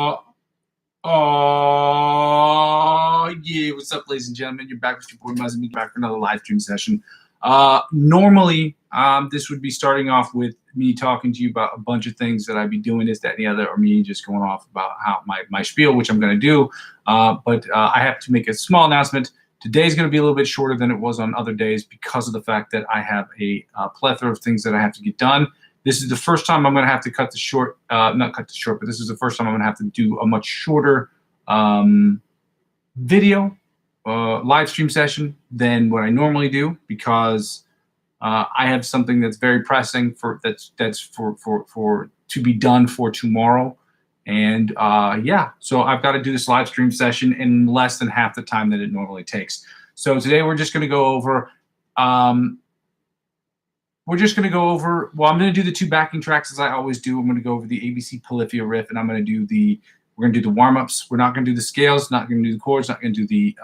Oh, yeah. What's up, ladies and gentlemen? You're back with your boy Muzzy McGee, back for another live stream session. Normally, this would be starting off with me talking to you about a bunch of things that I'd be doing, this, that, and the other, or me just going off about how my spiel, which I'm going to do. But I have to make a small announcement. Today's going to be a little bit shorter than it was on other days because of the fact that I have a plethora of things that I have to get done. This is the first time I'm going to have to cut this short, not cut this short, but this is the first time I'm going to have to do a much shorter video live stream session than what I normally do because I have something that's very pressing that's to be done for tomorrow. And yeah, so I've got to do this live stream session in less than half the time that it normally takes. So today we're just going to go over well, I'm going to do the two backing tracks as I always do. I'm going to go over the ABC Polyphia riff, and we're going to do the warm-ups. We're not going to do the scales, not going to do the chords, not going to do the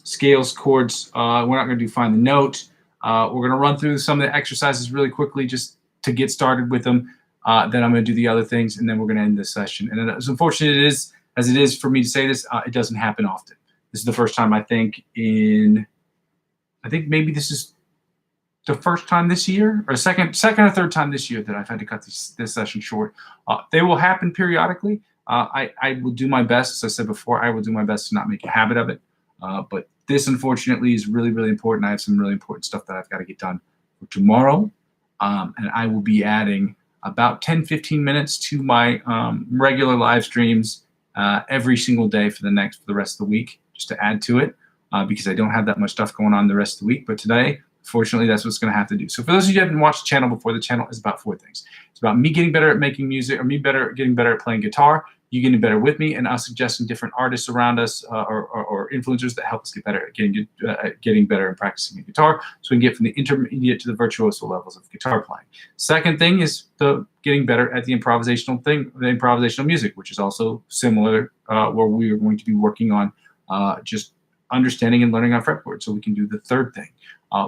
scales, chords. We're not going to do find the note. We're going to run through some of the exercises really quickly just to get started with them. Then I'm going to do the other things, and then we're going to end this session. And as unfortunate as it is for me to say this, it doesn't happen often. This is the first time I think maybe this is the first time this year, or second or third time this year that I've had to cut this session short. They will happen periodically. I will do my best, as I said before, I will do my best to not make a habit of it. But this, unfortunately, is really, really important. I have some really important stuff that I've got to get done for tomorrow. And I will be adding about 10-15 minutes to my regular live streams every single day for the rest of the week, just to add to it, because I don't have that much stuff going on the rest of the week. But today, fortunately, that's what's going to have to do. So for those of you who haven't watched the channel before, the channel is about 4 things. It's about me getting better at making music, or me getting better at playing guitar, you getting better with me, and us suggesting different artists around us or influencers that help us get better at getting better and practicing the guitar, so we can get from the intermediate to the virtuoso levels of guitar playing. Second thing is the getting better at the improvisational music, which is also similar, where we are going to be working on just understanding and learning on Fretboard, so we can do the third thing,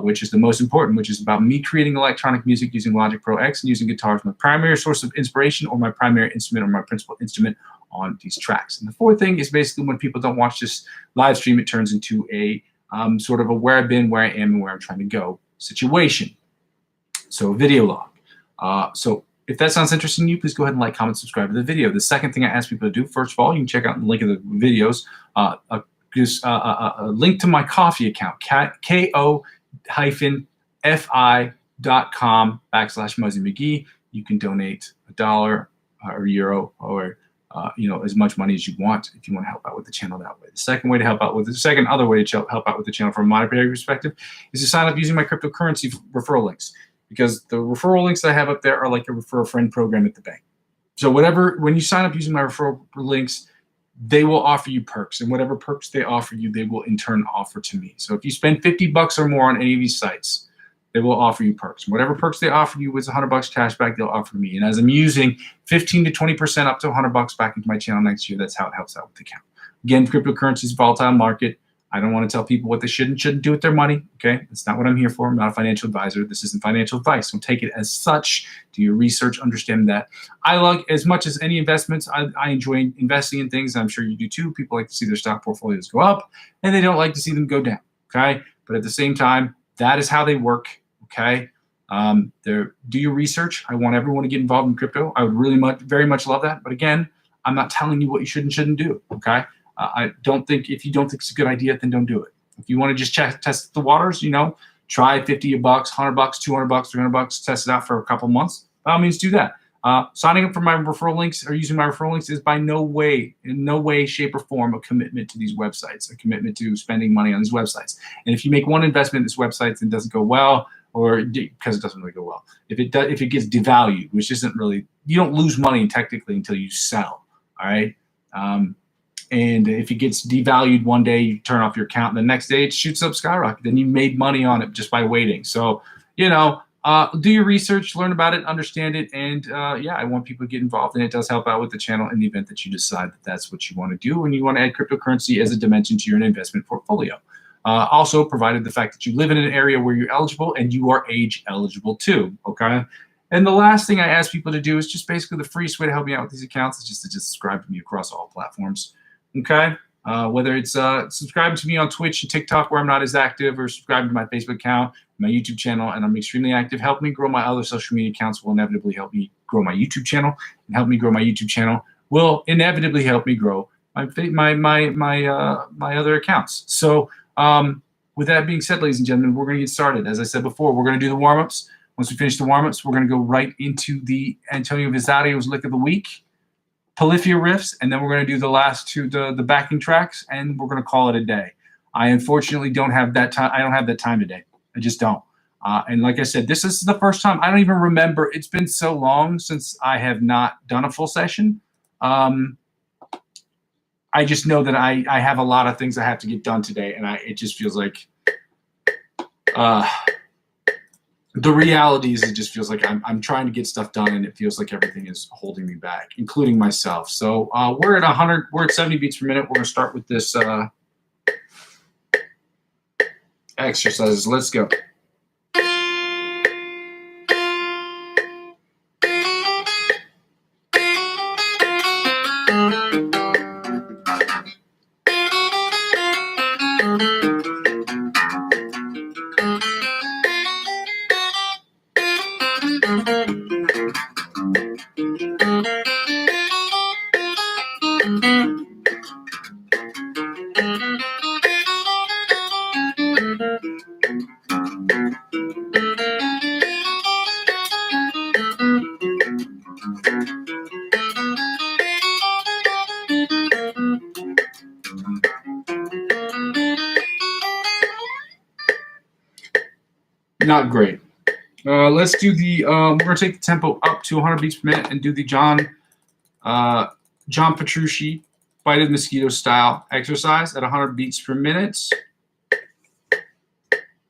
which is the most important, which is about me creating electronic music using Logic Pro X and using guitar as my primary source of inspiration, or my primary instrument, or my principal instrument on these tracks. And the fourth thing is basically when people don't watch this live stream, it turns into a sort of a where I've been, where I am, and where I'm trying to go situation. So video log. So if that sounds interesting to you, please go ahead and like, comment, subscribe to the video. The second thing I ask people to do, first of all, you can check out the link of the videos. A link to my Ko-fi account, ko-fi.com/Muzzy McGee. You can donate $1 or euro or as much money as you want if you want to help out with the channel that way. The second other way to help out with the channel from a monetary perspective is to sign up using my cryptocurrency referral links, because the referral links I have up there are like a refer a friend program at the bank. So when you sign up using my referral links, they will offer you perks, and whatever perks they offer you, they will in turn offer to me. So if you spend $50 or more on any of these sites, they will offer you perks. Whatever perks they offer you with $100 cash back, they'll offer me. And as I'm using 15 to 20% up to $100 back into my channel next year, that's how it helps out with the account. Again, cryptocurrency is a volatile market. I don't want to tell people what they should and shouldn't do with their money, okay? That's not what I'm here for. I'm not a financial advisor. This isn't financial advice. Don't take it as such. Do your research, understand that. I like, as much as any investments, I enjoy investing in things. I'm sure you do too. People like to see their stock portfolios go up, and they don't like to see them go down, okay? But at the same time, that is how they work, okay? Do your research. I want everyone to get involved in crypto. I would very much love that. But again, I'm not telling you what you should and shouldn't do, okay? If you don't think it's a good idea, then don't do it. If you want to just test the waters, try $50, $100, $200, $300, test it out for a couple months, by all means do that. Signing up for my referral links or using my referral links is in no way, shape, or form a commitment to these websites, a commitment to spending money on these websites. And if you make one investment in this website and it doesn't go well, or because it doesn't really go well, if it gets devalued, which isn't really, you don't lose money technically until you sell, all right? And if it gets devalued one day, you turn off your account, and the next day it shoots up skyrocket. Then you made money on it just by waiting. So, do your research, learn about it, understand it, and yeah, I want people to get involved, and it does help out with the channel in the event that you decide that that's what you want to do, and you want to add cryptocurrency as a dimension to your investment portfolio. Also, provided the fact that you live in an area where you're eligible and you are age eligible too, okay? And the last thing I ask people to do is just basically the freest way to help me out with these accounts is just to subscribe to me across all platforms. Okay? Whether it's subscribing to me on Twitch and TikTok where I'm not as active, or subscribing to my Facebook account, my YouTube channel, and I'm extremely active. Help me grow my other social media accounts will inevitably help me grow my YouTube channel, and help me grow my YouTube channel will inevitably help me grow my other accounts. So with that being said, ladies and gentlemen, we're going to get started. As I said before, we're going to do the warm-ups. Once we finish the warm-ups, we're going to go right into the Antonio Vizzario's Lick of the Week, Polyphia riffs, and then we're going to do the last two, the backing tracks, and we're going to call it a day. I unfortunately don't have that time. I don't have that time today. I just don't. And like I said, this is the first time. I don't even remember. It's been so long since I have not done a full session. I just know that I have a lot of things I have to get done today, and it just feels like the reality is it just feels like I'm trying to get stuff done, and it feels like everything is holding me back, including myself. So we're at 100. We're at 70 beats per minute. We're going to start with this exercises. Let's go. Not great. Let's do the, we're going to take the tempo up to 100 beats per minute and do the John Petrucci Bite of the Mosquito style exercise at 100 beats per minute.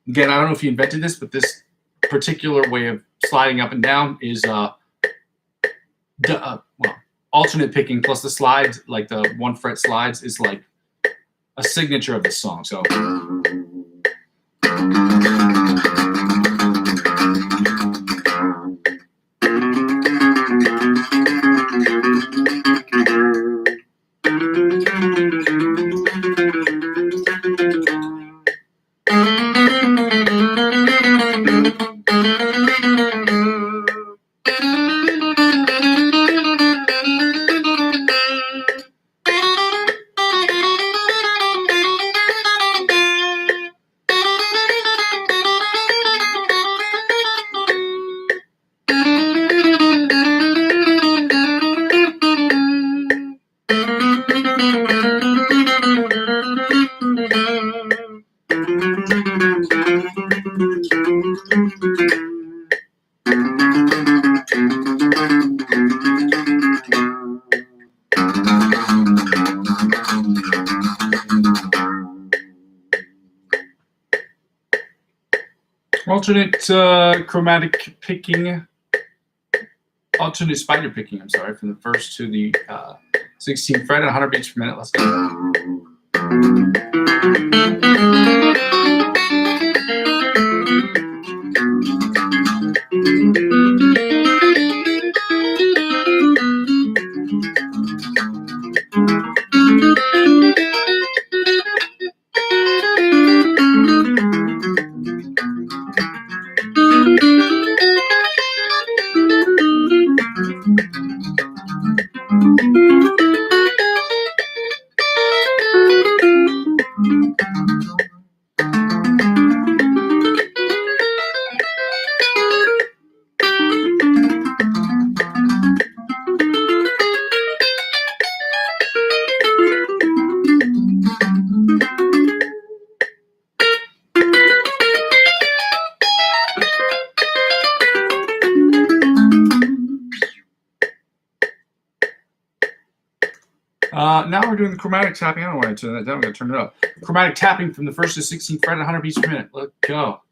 Again, I don't know if he invented this, but this particular way of sliding up and down is alternate picking plus the slides, like the 1 fret slides, is like a signature of the song. So alternate chromatic picking, alternate spider picking, I'm sorry, from the first to the 16th fret at 100 beats per minute. Let's go. Now we're doing the chromatic tapping. I don't want to turn that down. I'm going to turn it up. Chromatic tapping from the first to 16th fret at 100 beats per minute. Let's go.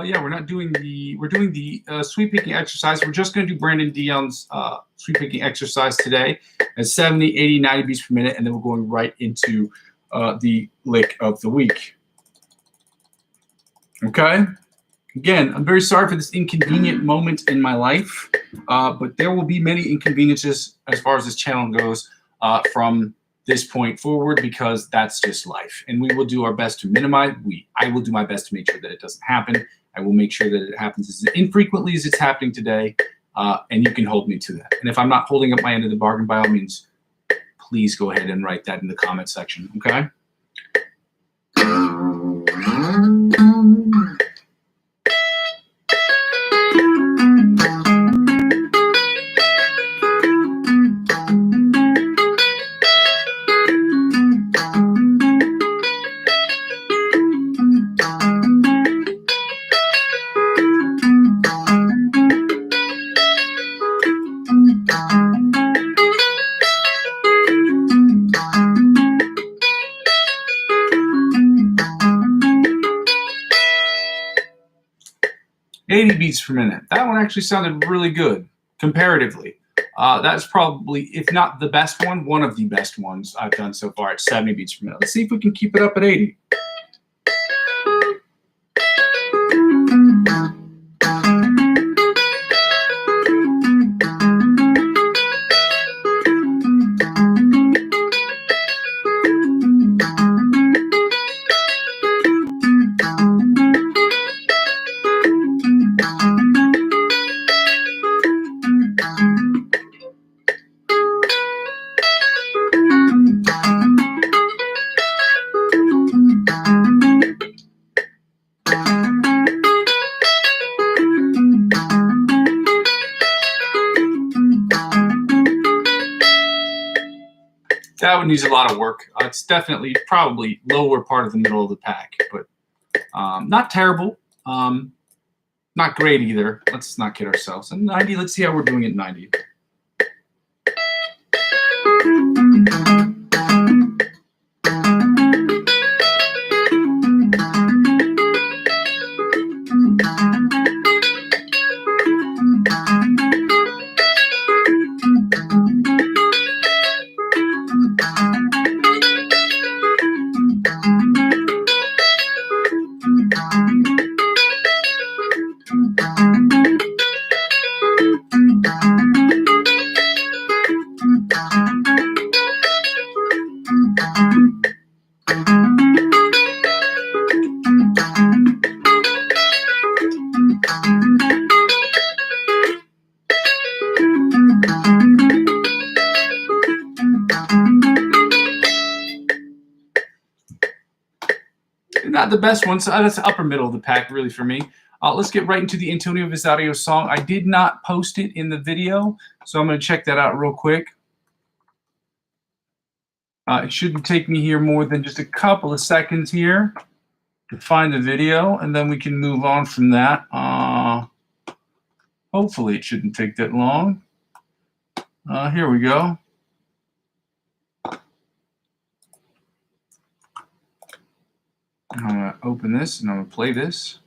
Yeah, we're doing the sweep picking exercise. We're just going to do Brandon Dion's sweep picking exercise today at 70, 80, 90 beats per minute, and then we're going right into the lick of the week. Okay? Again, I'm very sorry for this inconvenient moment in my life, but there will be many inconveniences as far as this channel goes from this point forward, because that's just life. And we will do our best to minimize. I will do my best to make sure that it doesn't happen. I will make sure that it happens as infrequently as it's happening today, and you can hold me to that. And if I'm not holding up my end of the bargain, by all means, please go ahead and write that in the comment section, okay? 80 beats per minute. That one actually sounded really good, comparatively. That's probably, if not the best one of the best ones I've done so far at 70 beats per minute. Let's see if we can keep it up at 80. That one needs a lot of work. It's definitely probably lower part of the middle of the pack, but not terrible. Not great either. Let's not kid ourselves. And 90, let's see how we're doing at 90. Not the best one, so that's the upper middle of the pack, really, for me. Let's get right into the Antonio Visario song. I did not post it in the video, so I'm going to check that out real quick. It shouldn't take me here more than just a couple of seconds here to find the video, and then we can move on from that. Hopefully it shouldn't take that long. Here we go. I'm going to open this and I'm going to play this.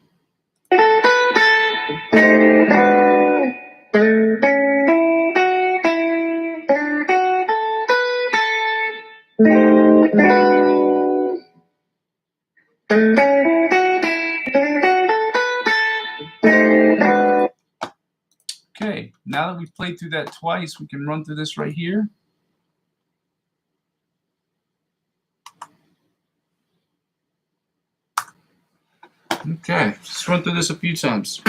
Okay, now that we've played through that twice, we can run through this right here. Okay, let's run through this a few times.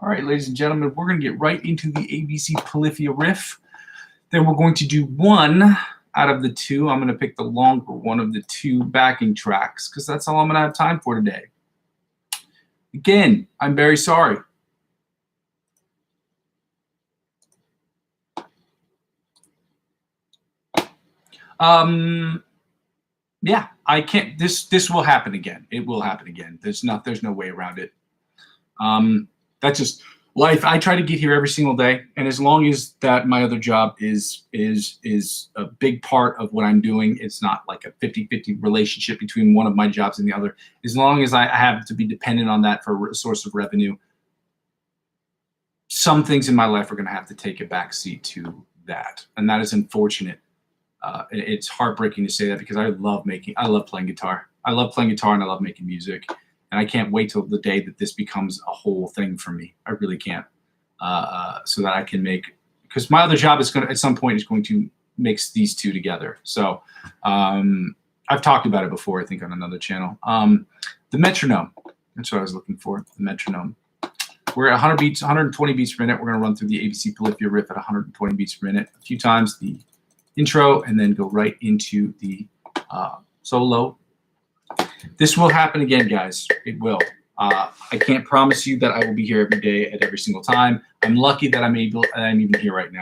All right, ladies and gentlemen, we're going to get right into the ABC Polyphia riff. Then we're going to do one out of the two. I'm going to pick the longer one of the two backing tracks because that's all I'm going to have time for today. Again, I'm very sorry. Yeah, I can't. This will happen again. It will happen again. There's no way around it. That's just life. I try to get here every single day, and as long as that my other job is a big part of what I'm doing, it's not like a 50-50 relationship between one of my jobs and the other. As long as I have to be dependent on that for a source of revenue, some things in my life are going to have to take a backseat to that, and that is unfortunate. It's heartbreaking to say that because I love playing guitar. I love playing guitar and I love making music. And I can't wait till the day that this becomes a whole thing for me. I really can't. So that I can make, because my other job is at some point is going to mix these two together. So I've talked about it before, I think on another channel. The metronome, that's what I was looking for, the metronome. We're at 100 beats, 120 beats per minute. We're gonna run through the ABC Polyphia riff at 120 beats per minute a few times, the intro, and then go right into the solo. This will happen again, guys. It will. I can't promise you that I will be here every day at every single time. I'm lucky that I'm even here right now.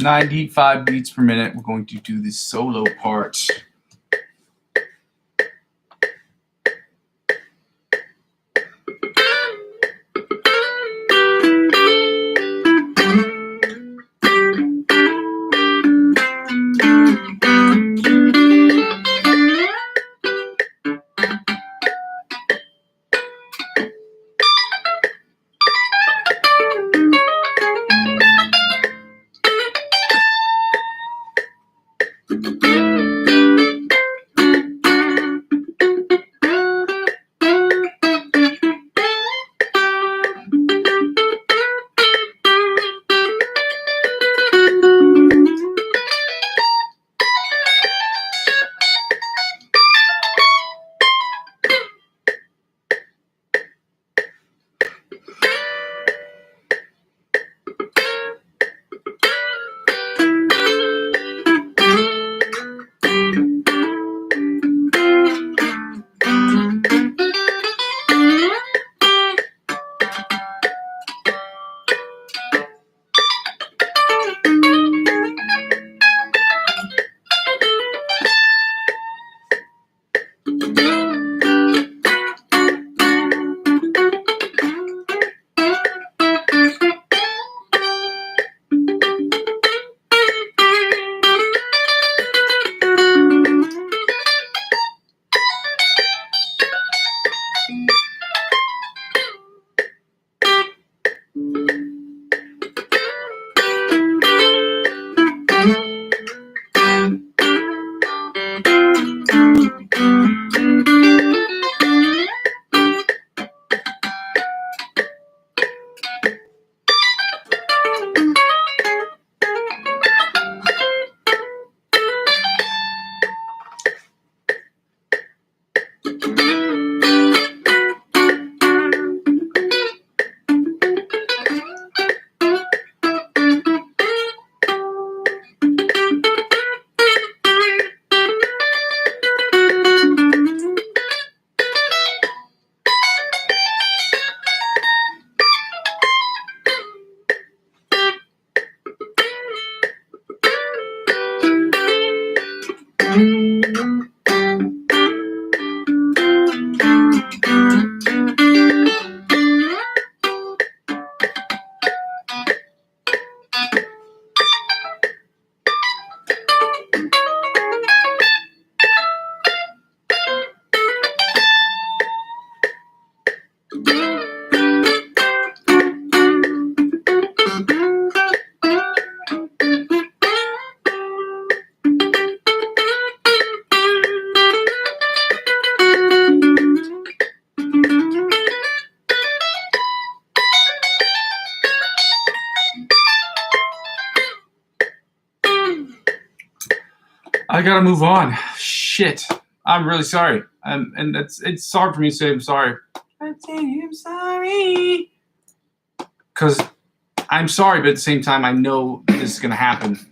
95 beats per minute. We're going to do the solo part. I gotta move on. Shit. I'm really sorry. And it's hard for me to say I'm sorry. I'm sorry. Because I'm sorry, but at the same time, I know this is gonna happen. So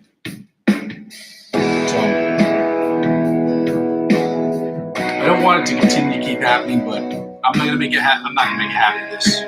I don't want it to continue to keep happening, but I'm not gonna make it happen. I'm not gonna make it happen to this.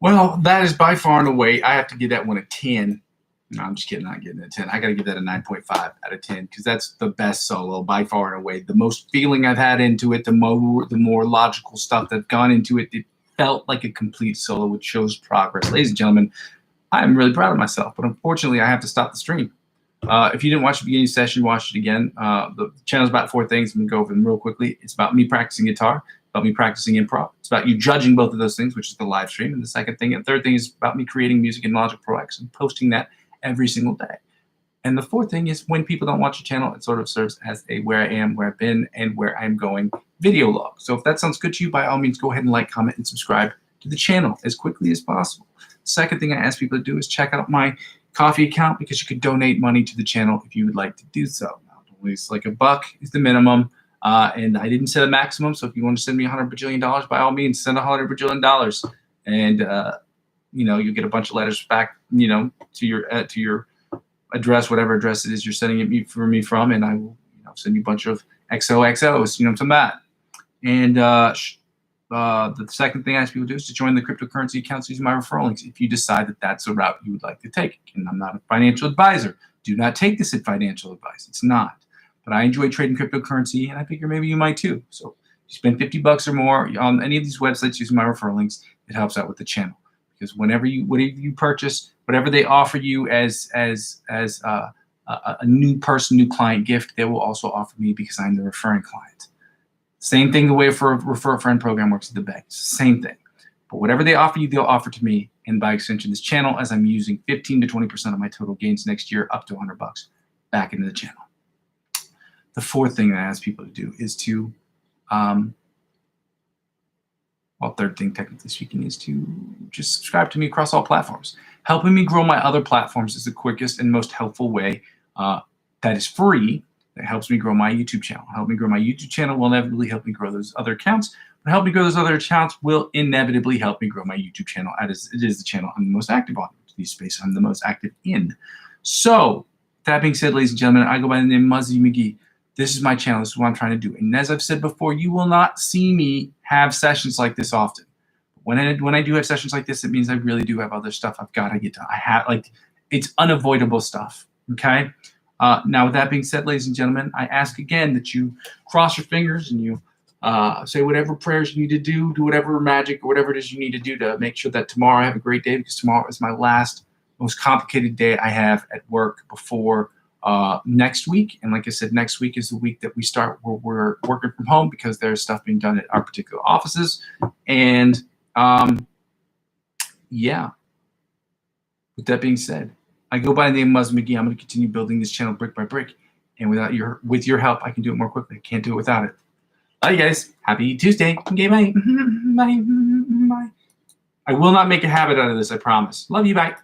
Well, that is by far and away. I have to give that one a 10. No, I'm just kidding. I'm not getting a 10. I got to give that a 9.5 out of 10 because that's the best solo by far and away. The most feeling I've had into it, the more logical stuff that's gone into it. It felt like a complete solo, which shows progress. Ladies and gentlemen, I'm really proud of myself, but unfortunately, I have to stop the stream. If you didn't watch the beginning session, watch it again. The channel's about 4 things. I'm going to go over them real quickly. It's about me practicing guitar, about me practicing improv. It's about you judging both of those things, which is the live stream. And the second thing, and third thing is about me creating music in Logic Pro X and posting that every single day. And the fourth thing is when people don't watch your channel, it sort of serves as a where I am, where I've been, and where I'm going video log. So if that sounds good to you, by all means, go ahead and like, comment, and subscribe to the channel as quickly as possible. The second thing I ask people to do is check out my Coffee account because you could donate money to the channel if you would like to do so. Now, it's like $1 is the minimum, and I didn't set a maximum. So if you want to send me $100 bajillion, by all means, send $100 bajillion, and you get a bunch of letters back, to your address, whatever address it is you're sending it for me from, and I will send you a bunch of XOXOs, from that. And the second thing I ask people to do is to join the cryptocurrency accounts using my referral links if you decide that that's a route you would like to take. And I'm not a financial advisor. Do not take this as financial advice. It's not. But I enjoy trading cryptocurrency, and I figure maybe you might too. So if you spend $50 or more on any of these websites using my referral links, it helps out with the channel. Because whatever you purchase, whatever they offer you as a new person, new client gift, they will also offer me because I'm the referring client. Same thing the way for a refer a friend program works at the bank. It's the same thing. But whatever they offer you, they'll offer to me, and by extension, this channel, as I'm using 15 to 20% of my total gains next year, up to $100 back into the channel. The fourth thing that I ask people to do is to, third thing, technically speaking, is to just subscribe to me across all platforms. Helping me grow my other platforms is the quickest and most helpful way that is free. That helps me grow my YouTube channel. Help me grow my YouTube channel will inevitably help me grow those other accounts. But help me grow those other accounts will inevitably help me grow my YouTube channel. It is the channel I'm the most active on. The space I'm the most active in. So, that being said, ladies and gentlemen, I go by the name Muzzy McGee. This is my channel. This is what I'm trying to do. And as I've said before, you will not see me have sessions like this often. When I do have sessions like this, it means I really do have other stuff I've got to get done. It's unavoidable stuff. Okay. Now, with that being said, ladies and gentlemen, I ask again that you cross your fingers and you say whatever prayers you need to do whatever magic or whatever it is you need to do to make sure that tomorrow I have a great day, because tomorrow is my last, most complicated day I have at work before next week. And like I said, next week is the week that we start where we're working from home because there's stuff being done at our particular offices. And yeah, with that being said, I go by the name Muzzy McGee. I'm going to continue building this channel brick by brick, and with your help, I can do it more quickly. I can't do it without it. Bye, you guys. Happy Tuesday. Okay, bye. Bye. Bye. I will not make a habit out of this. I promise. Love you. Bye.